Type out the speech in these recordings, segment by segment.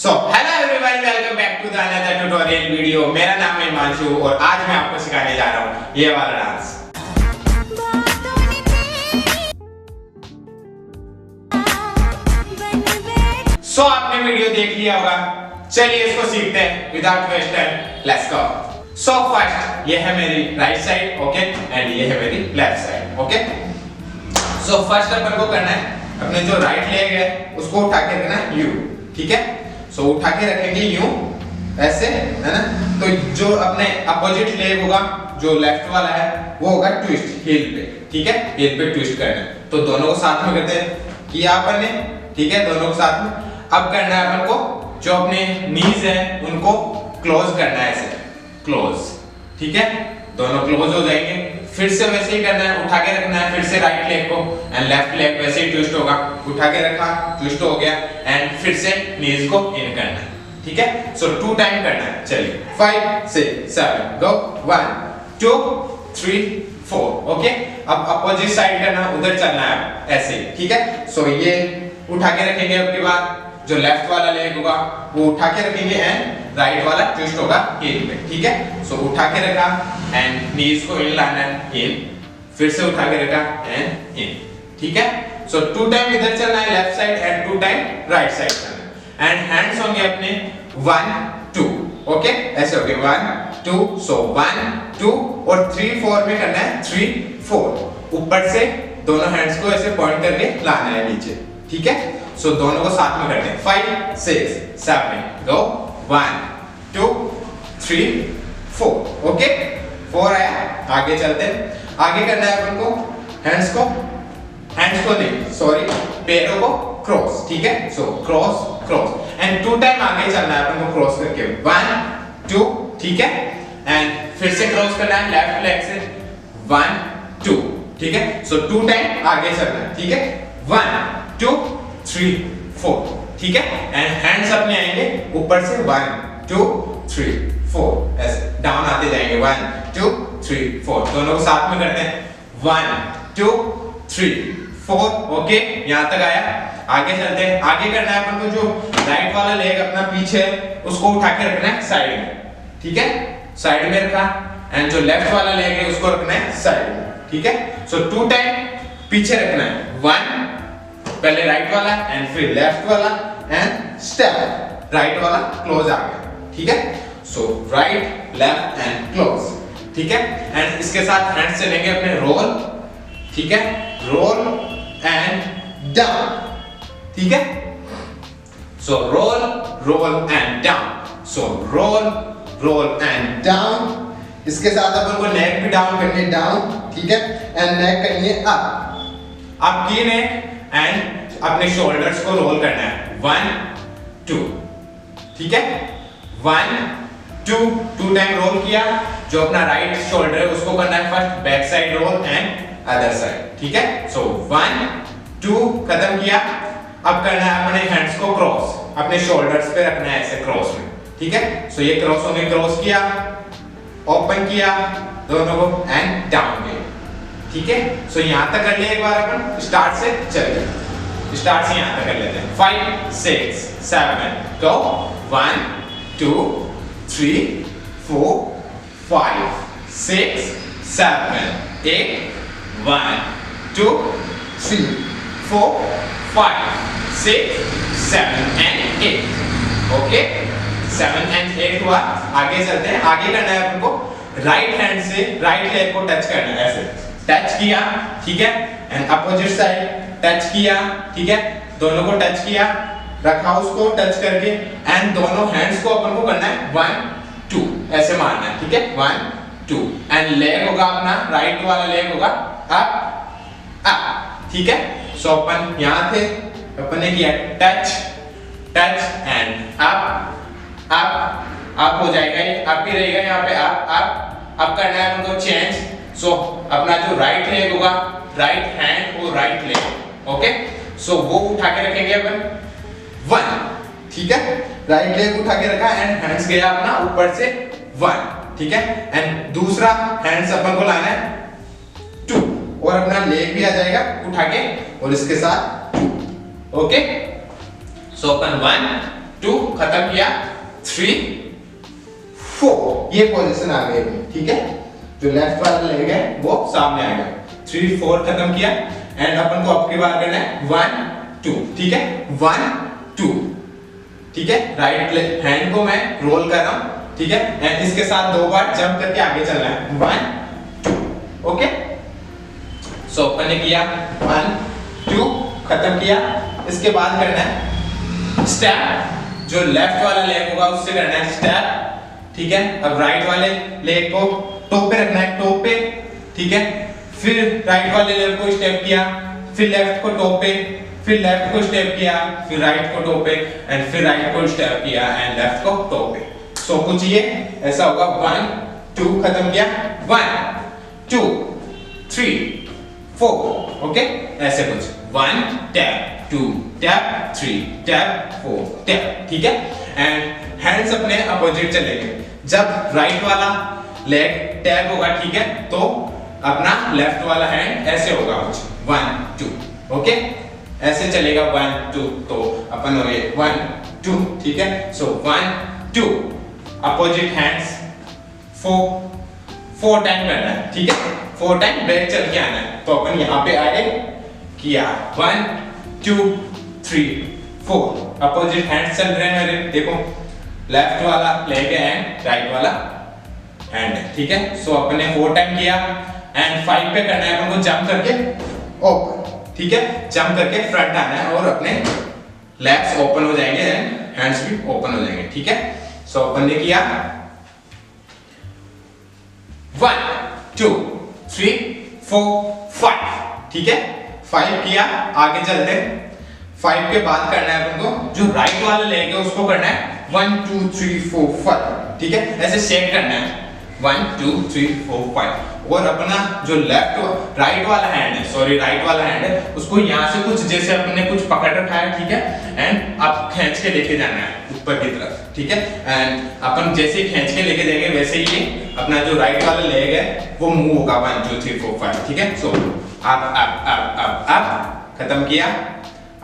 Hello everyone, welcome back to the another tutorial video. मेरा नाम है हिमांशु और आज मैं आपको सिखाने जा रहा हूँ ये वाला डांस। आपने वीडियो देख लिया होगा, चलिए इसको सीखते हैं without waste time. Let's go. First ये है मेरी राइट साइड, ओके, एंड ये है मेरी लेफ्ट साइड, ओके। फर्स्ट अपन को करना है अपने जो राइट लेग है उसको उठा के रखना है यू, ठीक है। उठा के रखेंगे यूं, ऐसे, है ना। तो जो अपने अपोजिट लेग होगा, जो लेफ्ट वाला है, वो होगा ट्विस्ट हील पे, ठीक है। हील पे ट्विस्ट करना है। तो दोनों को साथ में करते हैं, किया अपन ने, ठीक है, दोनों को साथ में। अब करना है अपन को जो अपने नीज है उनको क्लोज करना है, ऐसे क्लोज, ठीक है। दोनों क्लोज हो जाएंगे। फिर से वैसे ही करना है, उठा के रखना है फिर से राइट लेग को, एंड लेफ्ट लेग वैसे ही ट्विस्ट होगा, उठा के रखा, ट्विस्ट हो गया, एंड फिर से नीज को इन करना है, ठीक है। 2 टाइम करना है। चलिए 5 6 7 गो। 1 2 3 4, ओके। अब अपोजिट साइड करना, उधर चलना है ऐसे, ठीक है। ये उठा के रखेंगे। अब के बाद जो लेफ्ट वाला लेग होगा वो उठा के रखेंगे एंड राइट वाला ट्विस्ट होगा हील पे, ठीक है। उठा के रखा एंड नीज को इन लाना है, इन, फिर से उठा के रखा एंड इन, ठीक है। 2 टाइम इधर चलना है left side and 2 time right side चलना है। एंड हैंड्स होंगे अपने 1 2, ओके, ऐसे हो गए 1 2। 1 2 और 3 4 में करना है 3 4। ऊपर से दोनों हैंड्स को ऐसे पॉइंट करके लाना है नीचे, ठीक है। दोनों को साथ में करते हैं। 5 6 7 गो। 1 2 3 4, ओके। 4 आया, आगे चलते हैं। आगे करना है अपन को हैंड्स को नहीं, सॉरी, पैरों को क्रॉस, ठीक है। क्रॉस क्रॉस एंड 2 टाइम आगे चलना है अपन को क्रॉस करके। 1 2, ठीक है। एंड फिर से क्रॉस करना है लेफ्ट लेग से। 1 2, ठीक है। 2 टाइम आगे चलना है, ठीक है। 1 2 3 4, ठीक है। एंड हैंड्स अपने आएंगे ऊपर से 1 2 3 4, ऐसे डाउन आते जाएंगे। 1 2 3 4, दोनों को साथ में करते हैं। 1 2 3 4, ओके, यहां तक आया। आगे चलते हैं। आगे करना है अपन को जो राइट वाला लेग अपना पीछे उसको उठा के रखना है साइड में, ठीक है। साइड में रखा एंड जो लेफ्ट वाला लेग है उसको रखना है साइड में, ठीक है। 2 टाइम पीछे रखना है। 1 पहले राइट वाला एंड फिर लेफ्ट वाला एंड स्टेप, राइट वाला क्लोज आ गया, ठीक है। राइट लेफ्ट एंड क्लोज, ठीक है। एंड इसके साथ हैंड्स चलेंगे अपने रोल, ठीक है, रोल एंड डाउन, ठीक है। Roll roll and down, roll and down. इसके साथ अपन को नेक भी डाउन करनी है, डाउन, ठीक है, एंड नेक करनी है अप। अब की नेक एंड अपने शोल्डर्स को रोल करना है। 1 2, ठीक है। 1 2 2 टाइम रोल किया। जो अपना राइट शोल्डर है उसको करना है first back side roll and other side, ठीक है। 1 2 खत्म किया। अब करना है अपने हैंड्स को क्रॉस, अपने शोल्डर्स पे रखना है ऐसे क्रॉस में, ठीक है। ये क्रॉस होंगे, क्रॉस किया, ओपन किया दोनों को एंड डाउन गए, ठीक है। यहां तक कर लिया एक बार अपन, स्टार्ट से चलिए, स्टार्ट से यहां तक कर लेते हैं। 5 6 7 गो। 1 2 3 4 5 6 7 8 1 2 3 4 5 6 7 and 8, ओके। 7 and 8 हुआ। आगे चलते हैं। आगे करना है अपन को राइट हैंड से राइट लेग को टच करना है, ऐसे टच किया, ठीक है। एंड अपोजिट साइड टच किया, ठीक है। दोनों को टच किया, रखा उसको टच करके एंड दोनों हैंड्स को अपन को करना है 1 2, ऐसे मारना है, ठीक है। 1 2 एंड लेग होगा अपना राइट वाला लेग होगा अप अप, ठीक है। अपन यहां थे, अपन ने किया touch touch and up up up हो जाएगा, ये अप ही रहेगा यहाँ पे, अप अब करना है अपन को चेंज। अपना जो राइट लेग होगा, राइट हैंड और राइट लेग, ओके। वो उठा के रखेंगे अपन 1, ठीक है। राइट लेग उठा के रखा एंड हैंड्स गया अपना ऊपर से 1, ठीक है। एंड दूसरा हैंड्स अपन को लाना है 2 और अपना लेग भी आ जाएगा उठा के और इसके साथ 2, ओके। अपन 1 2 खत्म किया, 3 4 ये पोजीशन आ गई, ठीक है। जो लेफ्ट वाला लेग है वो सामने आ गया, 3 4 खत्म किया एंड अपन को अब की बार करना है 1 2, ठीक है, 1 2, ठीक है। राइट हैंड को मैं रोल कर रहा हूं, ठीक है, एंड इसके साथ 2 बार जंप करके आगे चलना है, 1 2, ओके। सो अपन ने किया 1 2 खत्म किया। इसके बाद करना है स्टेप, जो लेफ्ट वाला लेग होगा उससे करना है स्टेप, ठीक है। अब राइट वाले लेग को टो पे रखना है, टो पे, ठीक है। फिर राइट वाले लेग को स्टेप किया, फिर लेफ्ट को टो पे, फिर लेफ्ट को स्टेप किया, फिर राइट को टो पे एंड फिर राइट को स्टेप किया एंड लेफ्ट को टो पे। सो कुछ ये ऐसा होगा, 1 2 खत्म किया, 1 2 3 4, ओके, ऐसे कुछ 1 टैप 2 टैप 3 टैप 4 टैप, ठीक है। एंड हैंड्स अपने अपोजिट चलेंगे। जब राइट वाला लेग टैप होगा, ठीक है, तो अपना लेफ्ट वाला हैंड ऐसे होगा कुछ 1 2, ओके, ऐसे चलेगा 1 2, तो अपन हो गए 1 2, ठीक है। सो 1 2 अपोजिट हैंड्स 4 टाइम करना है, ठीक है, 4 टाइम ब्रेक चल के आना है। तो अपन यहाँ पे आए किया 1 2 3 4, अपोजिट हैंड्स चल रहे हैं मेरे, देखो लेफ्ट वाला लेग है एंड राइट वाला हैंड है, ठीक है। सो अपन ने 4 टाइम किया एंड 5 पे करना है अपन को जंप करके ओपन, ठीक है, जंप करके फ्रंट आना है और अपने लेग्स ओपन हो जाएंगे एंड हैंड्स भी ओपन हो जाएंगे, ठीक है। सो अपन ने किया 1 2 3 4 5, ठीक है, 5 किया, आगे चलते हैं। 5 के बाद करना है अपन को जो राइट वाला लेग है उसको करना है 1 2 3 4 5, ठीक है, ऐसे शेक करना है 1 2 3 4 5। और अपना जो लेफ्ट राइट वाला हैंड है, सॉरी राइट वाला हैंड है, उसको यहाँ से कुछ जैसे अपने कुछ पकड़ रखा है, ठीक है, एंड आप खींच के लेके जाना है ऊपर की तरफ, ठीक है। एंड अपन जैसे खींच के लेके जाएंगे वैसे ही अपना जो राइट वाला लेग है वो मूव होगा 1 2 3 4 5, ठीक है। सो आप खत्म किया,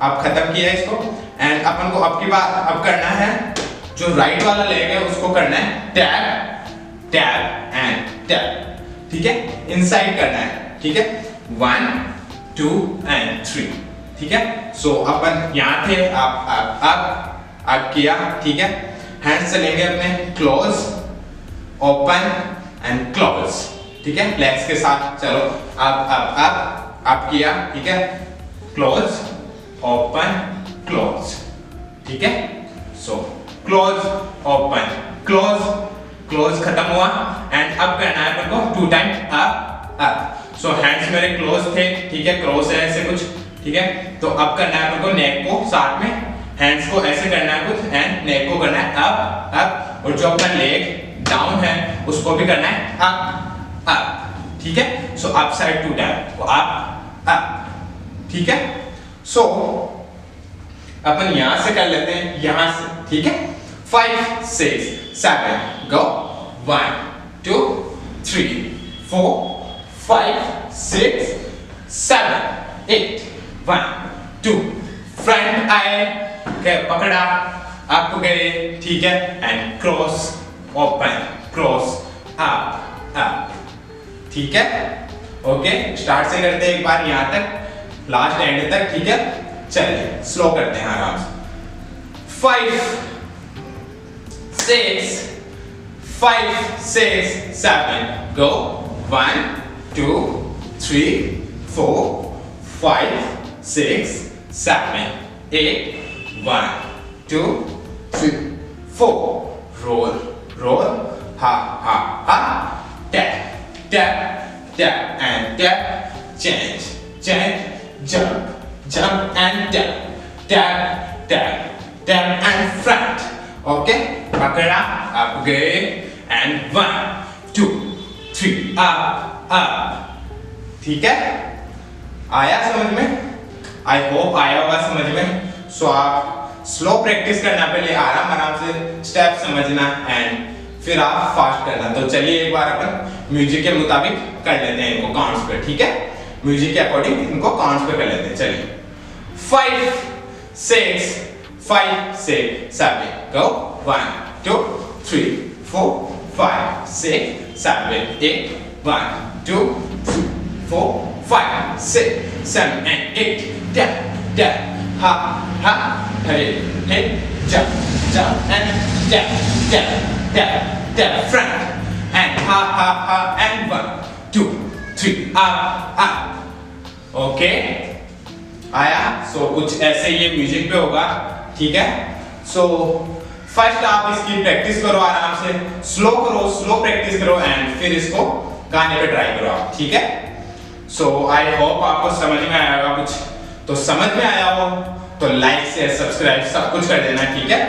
आप खत्म किया इसको एंड अपन को अब की बार अब करना है जो राइट वाला लेग है उसको करना है टैप टैप एंड टैप, ठीक है, इनसाइड करना है, ठीक है, 1 2 एंड 3, ठीक है। सो अपन यहाँ थे, आप किया, ठीक है, हैंड्स चलेंगे अपने क्लोज ओपन एंड क्लोज, ठीक है, लेग्स के साथ चलो, आप किया, ठीक है, क्लोज ओपन क्लोज, ठीक है। So close open close, close खत्म हुआ एंड अब करना है अपन को 2 टाइम अप। सो हैंड्स मेरे क्लोज थे, ठीक है, क्रॉस है ऐसे कुछ, ठीक है। तो अब करना है अपन को नेक को साथ में हैंड्स को ऐसे करना है कुछ एंड नेक को करना है अप, और जो अपना लेग डाउन है उसको भी करना है अप, ठीक है। सो अप साइड 2 टाइम, तो अप, ठीक है। सो अपन यहां से कर लेते हैं, यहां से, ठीक है, 5 6 7 go 1 2 3 4 5 6 7 8 1 2 फ्रंट आए, पकड़ा, आप गए, ठीक है, and cross open cross up, ठीक है। ओके, स्टार्ट से करते हैं एक बार यहां तक लास्ट एंड तक, ठीक है। चलिए स्लो करते हैं आराम से। 5 6 5 6 7 go 1 2 3 4 5 6 7 8 1 2 3 4 roll ha tap and tap, change jump and tap and front, okay, पकड़ा, आप गए and 1 2 3 up, ठीक है। आया समझ में? आई होप आया होगा समझ में। सो आप स्लो प्रैक्टिस करना, पहले आराम से स्टेप समझना एंड फिर आप फास्ट करना। तो चलिए एक बार अपन म्यूजिक के मुताबिक कर लेते हैं इनको काउंट्स पे, ठीक है, म्यूजिक के अकॉर्डिंग इनको काउंट्स पे कर लेते हैं। चलिए 5 6 5 6 7 go 1 2 3 4 5 6 7 8 1 2 3 4 5 6 7 and 8 down ha ha hey hey jump and down front and ha and 1 2 3 up okay आया। सो कुछ ऐसे ये म्यूजिक पे होगा, ठीक है। सो फर्स्ट आप इसकी प्रैक्टिस करो आराम से, स्लो करो, स्लो प्रैक्टिस करो एंड फिर इसको गाने पे ट्राई करो आप, ठीक है। सो आई होप आपको समझ में आया होगा कुछ, तो समझ में आया हो तो लाइक शेयर सब्सक्राइब सब कुछ कर देना, ठीक है।